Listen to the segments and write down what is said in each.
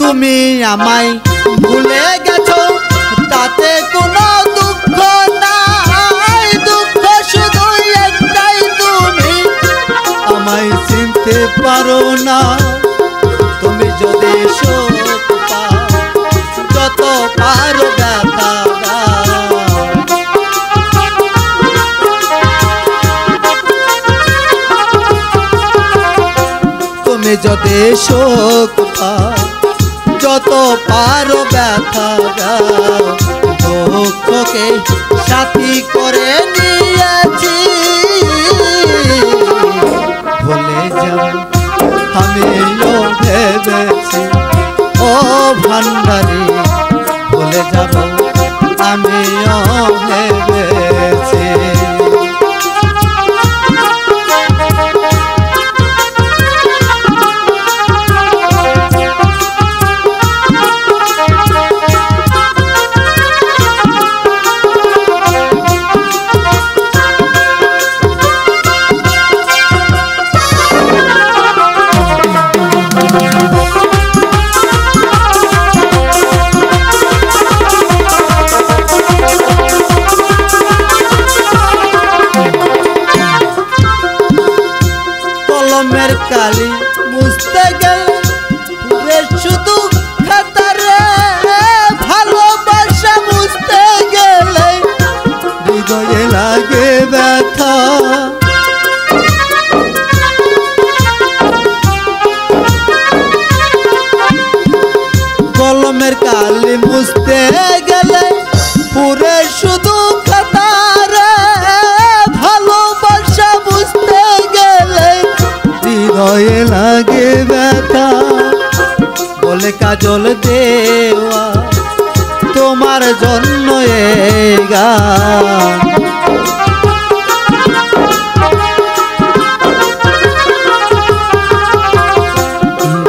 তুমি আমায় ভুলে গেছো তাতে কোনো দুঃখ নাই, দুঃখ শুধু একটাই তুমি আমায় চিনতে পারো না। তুমি যদি শোক পাও যত পারো ব্যথা দাও, তুমি যদি শোক পাও যত পারো ব্যথা দাও, দুঃখকে সাথী করে নিয়েছি ভুলে যাব আমিও ভেবেছি। ও ভান্ডারি ভুলে যাব আমিও ভেবেছি। কলমের কালি মুছতে গেলে পুরে শুধু খাতারে, ভালোবাসা মুছতে গেলে হৃদয়ে লাগে ব্যথা। কলমের কালি মুছতে গেলে পুরে শুধু খাতারে, ভালোবাসা মুছতে গেলে হৃদয়ে লাগে ব্যথা। বলে কাজল দেওয়া তোমার জন্য এই গান,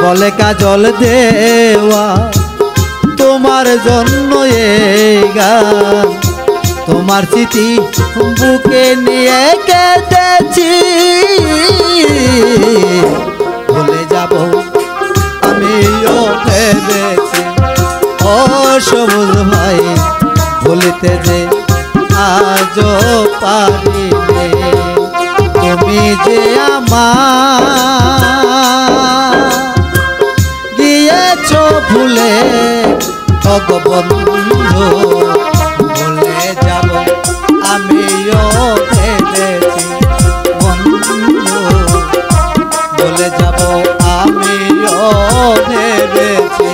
বলে কাজল দেওয়া তোমার জন্য এই গান। তোমার স্মৃতি বুকে নিয়ে কেঁদেছি ভুলে যাব আমিও ভেবেছি। ও সবুজ ভাই ভুলিতে যে আজও পারিনি, তুমি যে আমার গিয়েছো ভুলে ভগবন্ধু ভুলে যাব আমিও ভেবেছি বন্ধু, ভুলে যাব আমিও ভেবেছি।